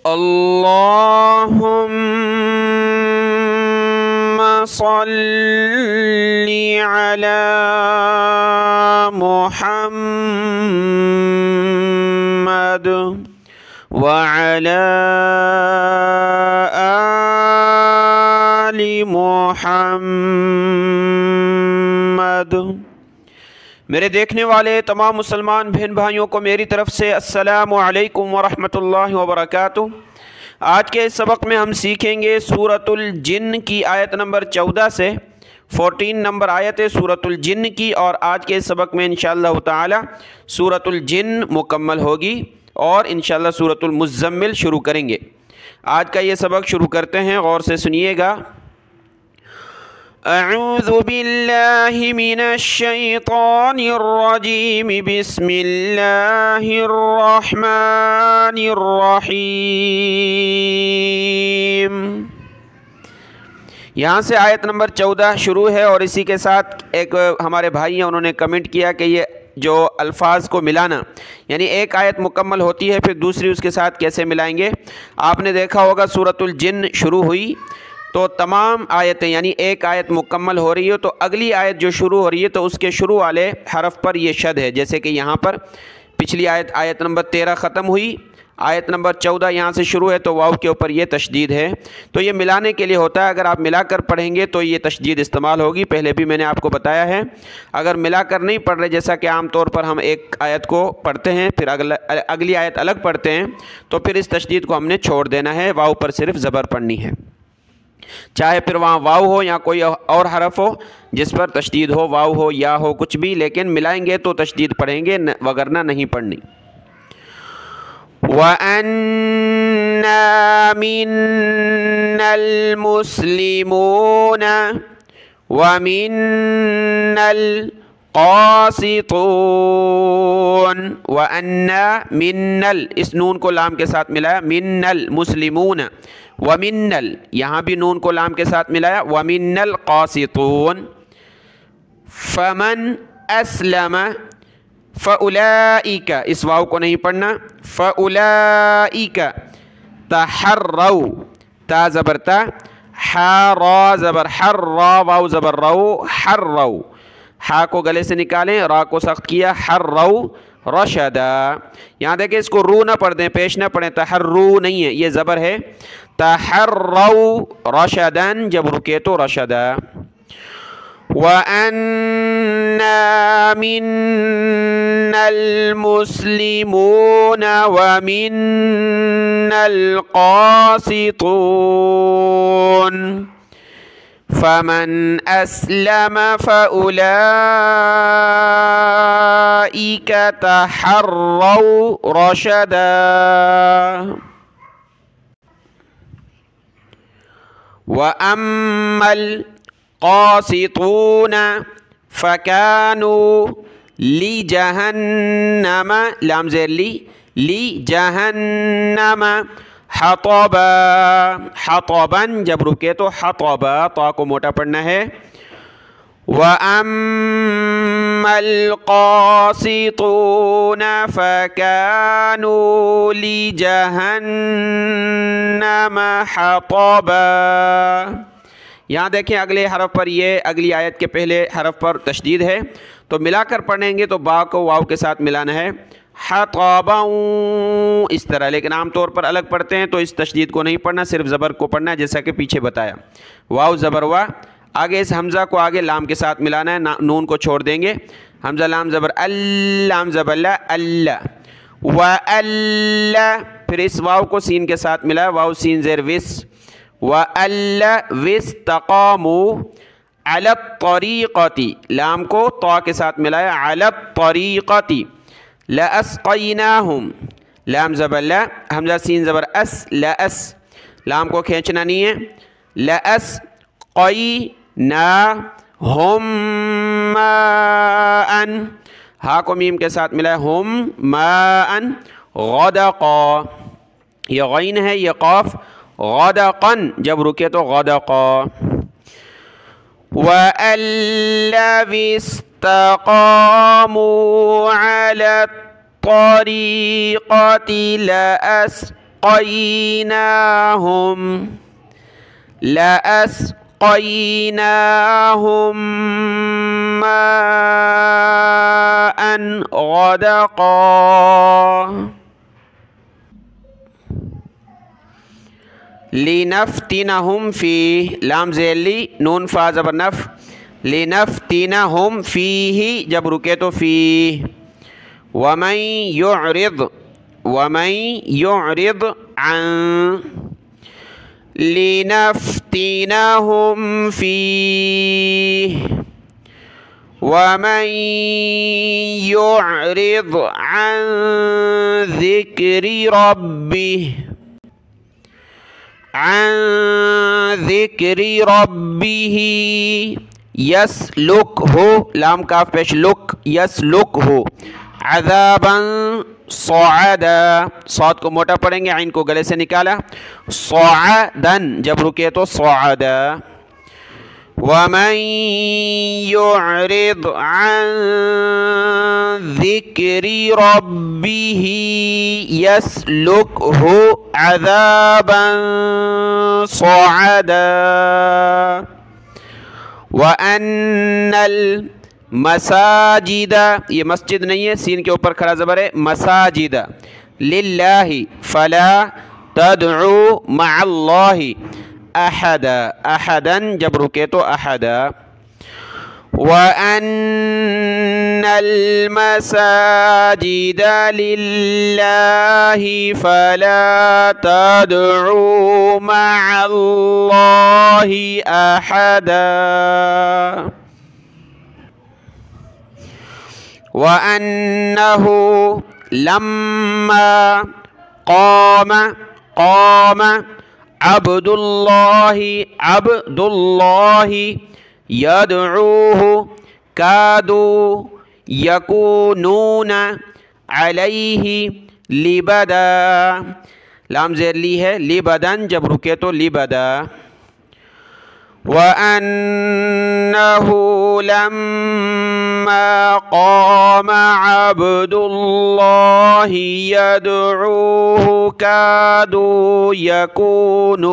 अल्लाहुम्मा सल्ली अला मुहम्मद व अला आलि मुहम्मद। मेरे देखने वाले तमाम मुसलमान बहन भाइयों को मेरी तरफ़ से अस्सलामु अलैकुम वरहमतुल्लाहि वबरकातुहू। आज के इस सबक में हम सीखेंगे सूरतुल जिन्न की आयत नंबर 14 से 14 नंबर आयत है सूरतुल जिन्न की। और आज के इस सबक में इंशाअल्लाह ताला सूरतुल जिन्न मुकम्मल होगी और इंशाअल्लाह सूरतुल मुज़्ज़म्मिल शुरू करेंगे। आज का ये सबक शुरू करते हैं, गौर से सुनिएगा। अऊज़ु बिल्लाहि मिनश शैतानिर रजीम, बिस्मिल्लाहिर रहमानिर रहीम। यहाँ से आयत नंबर 14 शुरू है और इसी के साथ एक हमारे भाई हैं, उन्होंने कमेंट किया कि ये जो अल्फाज को मिलाना, यानी एक आयत मुकम्मल होती है फिर दूसरी उसके साथ कैसे मिलाएंगे। आपने देखा होगा सूरतुल जिन्न शुरू हुई तो तमाम आयतें, यानी एक आयत मुकम्मल हो रही हो तो अगली आयत जो शुरू हो रही है तो उसके शुरू वाले हरफ पर यह शद है। जैसे कि यहाँ पर पिछली आयत नंबर 13 ख़त्म हुई, आयत नंबर 14 यहाँ से शुरू है तो वाव के ऊपर ये तशदीद है। तो ये मिलाने के लिए होता है, अगर आप मिलाकर पढ़ेंगे तो ये तशदीद इस्तेमाल होगी। पहले भी मैंने आपको बताया है। अगर मिलाकर नहीं पढ़ रहे, जैसा कि आम तौर पर हम एक आयत को पढ़ते हैं फिर अगली आयत अलग पढ़ते हैं, तो फिर इस तशदीद को हमने छोड़ देना है, वाव पर सिर्फ ज़बर पढ़नी है। चाहे फिर वहाँ वाव हो या कोई और हरफ हो जिस पर तशदीद हो, वाव हो या हो कुछ भी, लेकिन मिलाएंगे तो तशदीद पढ़ेंगे, वगरना नहीं पढ़नी। वअन्ना मिन्नल मुस्लिमून व मिन्नल क़ासितून। वअन्ना मिन्नल, इस नून को लाम के साथ मिलाया, मिन्नल मुस्लिमून व मिन्नल, यहाँ भी नून को लाम के साथ मिलाया, व मिन्नल क़ासितून। फ़मन अस्लम फ़उलाइका, इस वाव को नहीं पढ़ना, फ़उलाइका तहर्रौ, ता ज़बर ता, हा रा ज़बर हर, रा वाव ज़बर रौ, हर्रौ, हा को गले से निकालें, रा को सख्त किया, हर्रौ रशदा। यहाँ देखें, इसको रू ना पढ़ दें, पेश ना पढ़ें, तहर्रू नहीं है, ये ज़बर है, तहर्रौ रशदन, जब रुके तो रशदा। वअन्ना मिन्नल मुस्लिमून व मिन्नल क़ासितून। फ़मन अस्लम फ़उलाइका तहर्रौ रशदा। वअम्मल क़ासितून फ़कानू ली जहन्नम, लाम ज़ेर ली जहन्नम हतबा, हतबन, जब रुके तो हतबा, ता को मोटा पढ़ना है। वअम्मल क़ासितून फ़कानू ली जहन्नम हतबा। यहाँ देखें, अगले हरफ पर ये अगली आयत के पहले हरफ पर तशदीद है, तो मिलाकर पढ़ेंगे तो बा को वाव के साथ मिलाना है, हतबऊ, इस तरह। लेकिन आम तौर पर अलग पढ़ते हैं तो इस तशदीद को नहीं पढ़ना, सिर्फ ज़बर को पढ़ना है, जैसा कि पीछे बताया। वाव ज़बर वा, आगे इस हमज़ा को आगे लाम के साथ मिलाना है, नून को छोड़ देंगे, हमज़ा लाम ज़बर अल्लाम ज़बर ला, अल्ला व अल्ला, फिर इस वाव को सीन के साथ मिलाया, वाव सीन ज़ेर विस, व अल्ला विस्तक़ामू अला तरीक़ती, लाम को ता के साथ मिलाया, अला तरीक़ती। लअस्क़यनाहुम, लाम ज़बर ला, हमज़ा सीन ज़बर अस, लअस, लाम को खींचना नहीं है, लअस्क़यनाहुम माअन, हा को मीम के साथ मिलाया, हुम माअन गदक़ा, ये गैन है, ये क़ाफ, गदक़न, जब रुके तो गदक़ा। वअल्लविस्तक़ामू अला तरीक़ति लअस्क़यनाहुम माअन गदक़ा। लिनफ्तिनहुम फी, लाम ज़ेली नून फा ज़बर नफ, लिनफ्तिनहुम फीही जब रुके तो फी। वमन युरिद अन, लिनफ्तिनहुम फीह। वमन युरिद अन ज़िक्रि रब्बिह, अन ज़िक्रि रब्बिही यस्लुकहु, लाम काफ पेश लुक, यस्लुकहु अज़ाबन सअदा, सौद को मोटा पढ़ेंगे, आइन को गले से निकाला, सअदन जब रुके तो सअदा। वमन युरिद अन ज़िक्रि रब्बिही यस्लुकहु अज़ाबन सअदा। व अन्नल मसाजिदा, ये मस्जिद नहीं है, सीन के ऊपर खड़ा ज़बर है, मसाजिदा लिल्लाहि फला तदउ मअल्लाहि अहदा, अहदन जब रुके तो अहदा। व अन्नल मसाजिदा लिल्लाहि फला तदउ मअल्लाहि अहदा। व अन्नहु लम्मा क़ाम अब्दुल्लाहि यदऊहु कादू यकूनून अलैहि लिबदा, लाम ज़ेली है, लिबदन जब रुके तो लिबदा। व अन्नहु लम्मा क़ाम अब्दुल्लाहि यदऊहु कादू यकूनून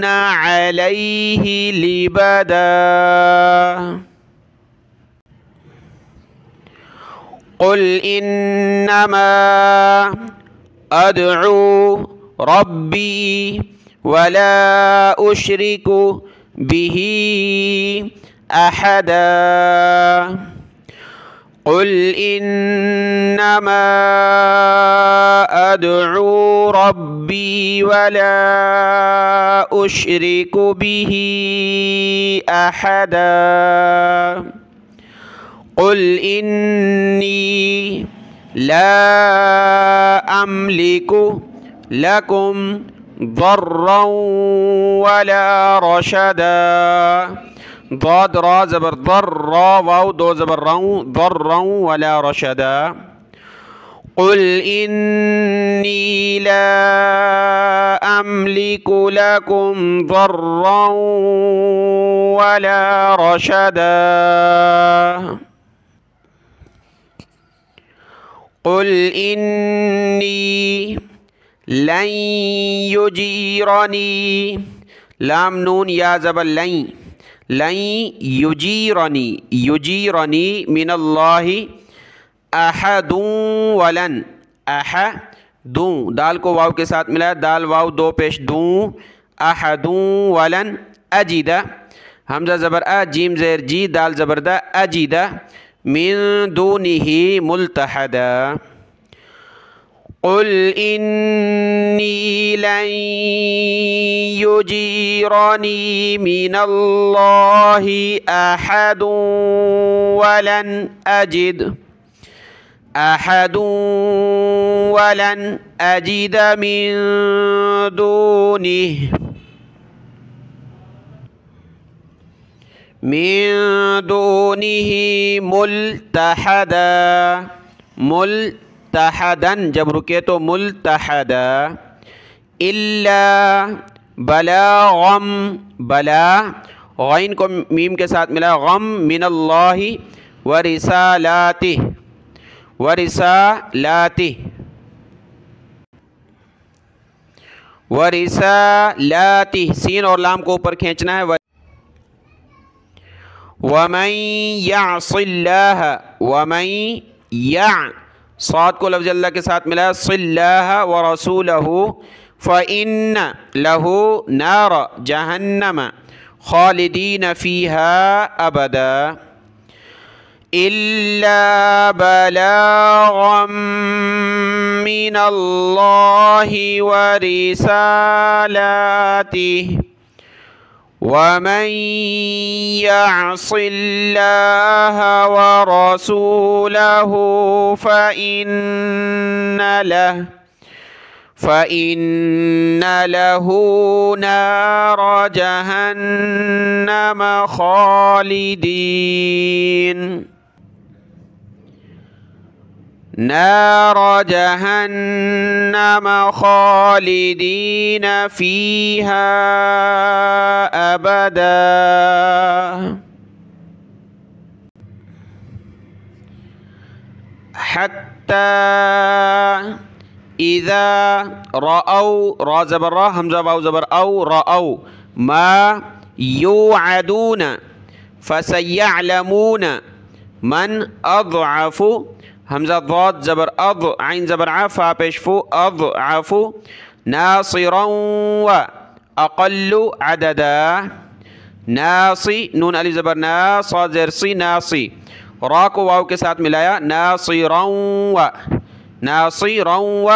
अलैहि लिबदा। क़ुल इन्नमा अदउ रब्बी वला उश्रिकु बिही अहदा। क़ुल इन्नमा अदउ रब्बी वला उश्रिकु बिही अहदा। क़ुल इन्नी ला अमलिकु लकुम दर्रन वला रशदा, ज़ाद रा ज़बर दर, रा वाव दो ज़बर रऊ, दर्रन वला रशदा। क़ुल इन्नी ला अमलिकु लकुम दर्रन वला रशदा। क़ुल इन्नी लन युजीरनी, लाम नून या ज़बर लन, लन युजीरनी मिनल्लाहि अहदुन वलन, अहदुन दाल को वाव के साथ मिलाया, दाल वाव दो पेश दूँ, अहदुन वलन अजीदा, हमज़ा ज़बर अ, जीम ज़ेर जी, दाल ज़बर दा, अजीदा मिन दूनिही मुल्तहदा। क़ुल इन्नी लन युजीरनी मिनल्लाहि अहदुन वलन अजिद मिन दूनिही मुल्तहदन जब रुके तो मुल्तहदा। इल्ला बलागम, बला गैन को मीम के साथ मिला, गम मिनल्लाहि व रिसालातिह, वरिसालाति, वरिसालाति, सीन और लाम को ऊपर खींचना है। वमन यअसिल्लाह, वमन या, साद को लफ्ज़ अल्लाह के साथ मिलाया, सिल्लाह व रसूलहु, फ़इन्न लहु नार जहन्नम खालिदीन फ़ीहा अबदा, इल्ला बलागम मिनल्लाहि व रिसालातिहि, वमन यअसिल्लाह व रसूलहु फ़इन्न लहु नार जहन्नम खालिदीन, नार जहन्नम खालिदीन फ़ीहा अबदा, हत्ता इज़ा रअौ, रा ज़बर रा, हमज़ा वाव ज़बर औ, रअौ, मा युअदून, फसयअलमून मन अज़अफ़ु, हमज़ा ज़ाद ज़बर अज़, ऐन ज़बर आ, फा पेश फू, अज़अफ़ु, नासिरन व अक़ल्लु अददा, नासी, नून अलिफ ज़बर ना, साद ज़ेर सी, नासी, रा को वाव के साथ मिलाया, नासिरन व, नासिरन व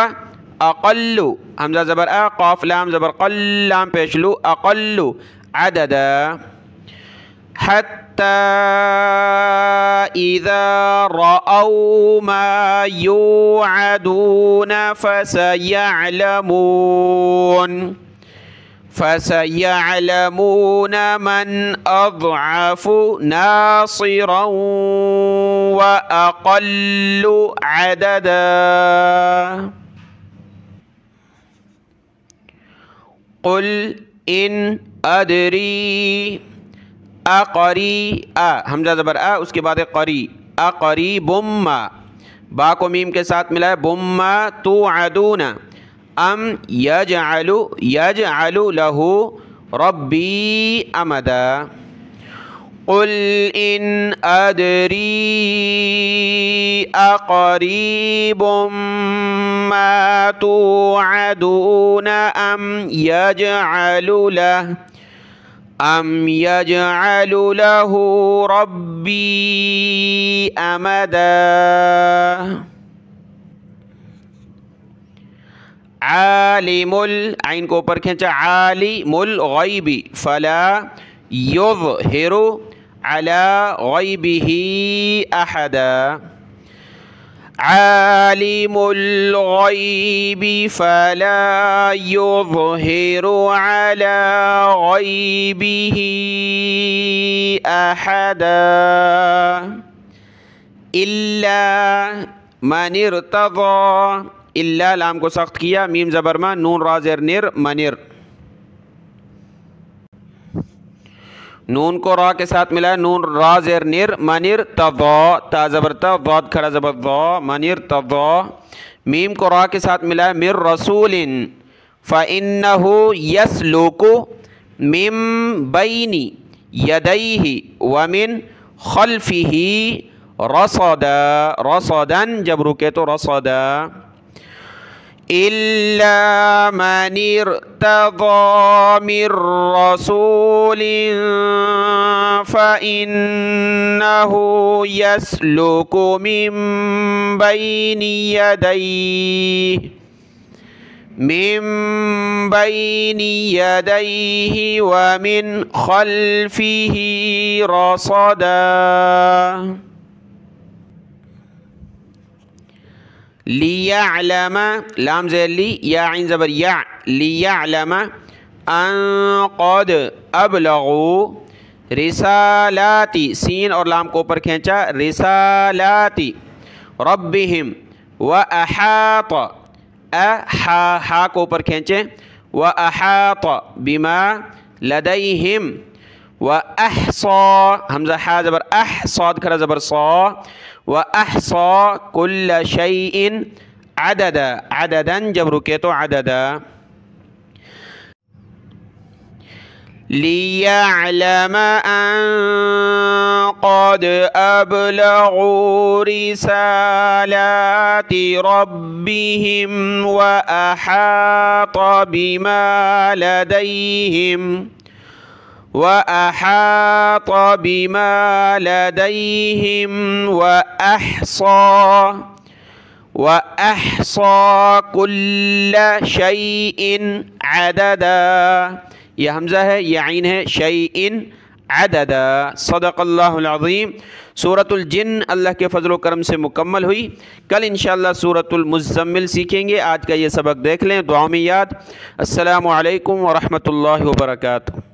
अक़ल्लु, हमज़ा ज़बर आ, क़ाफ़ लाम ज़बर क़ल, लाम पेश लू, अक़ल्लु अददा, हत्ता इज़ा रअौ मा युअदून फसयअलमून मन अज़अफ़ु नासिरन व अक़ल्लु अददा, क़ुल इन अदरी अक़री, आ, हमज़ा ज़बर आ, उसके बाद क़री, अक़रीबुम्मा, बा को मीम के साथ मिलाया, बुम्मा तुअदून, अम यजअलु लहु रब्बी अमदा, क़ुल इन अदरी अक़रीबुम मा तुअदून अम यजअलु लहु रब्बी अमदा, आलिमुल, आइन को ऊपर खींचा, आलिमुल गैबी फला युज़हिरु अला गैबिही अहदा, आलिमुल गैबी फला युज़हिरु अला गैबिही अहदा, इल्ला मन इर्तज़ा, इल्ला लाम को सख्त किया, मीम ज़बर मा, नून रा ज़ेर निर, मनिर, नून को रा के साथ मिलाया, नून रा ज़ेर निर, मनिर तज़ा, ता ज़बर ता, ज़ाद खड़ा ज़बर ज़ा, मनिर तज़ा, मीम को रा के साथ मिलाया, मिर रसूलिन, फ़इन्नहु यसलुकु मिन बैनी यदैहि व मिन खल्फ़िही रसदा, रसदन जब रुके तो रसदा, इल्ला मन इर्तज़ा मिर रसूलिन फ़इन्नहु यसलुकु मिन बैनि यदैहि व मिन खल्फ़िही रसदा, लियअलम, लाम ज़ेर ली, या ऐन ज़बर या, लियअलम अन क़द अबलगू रिसालाति, सीन और लाम को ऊपर खींचा, रिसालाति रब्बिहिम व अहात, हा को ऊपर खींचे, व अहात बिमा लदैहिम व अहसा हमज़ा हा ज़बर अह सौद खरा ज़बर सौ व अहसा कुल्ल शैइन अदद अददन जब रुके तो अदद लियअलम अन क़द अबलगू रिसालाति रब्बिहिम व अहात बिमा लदैहिम व अहात बिमा लदैहिम व अहसा कुल्ल शैइन अददा। यह हमज़ा है, यह आइन है, शैइन अददा। सदक़ल्लाहुल अज़ीम। सूरतुल जिन्न अल्लाह के फ़ज़ल व करम से मुकम्मल हुई। कल इंशाअल्लाह सूरतुल मुज़्ज़म्मिल सीखेंगे। आज का ये सबक देख लें, दुआ में याद। अस्सलामु अलैकुम व रहमतुल्लाहि व बरकातुहू।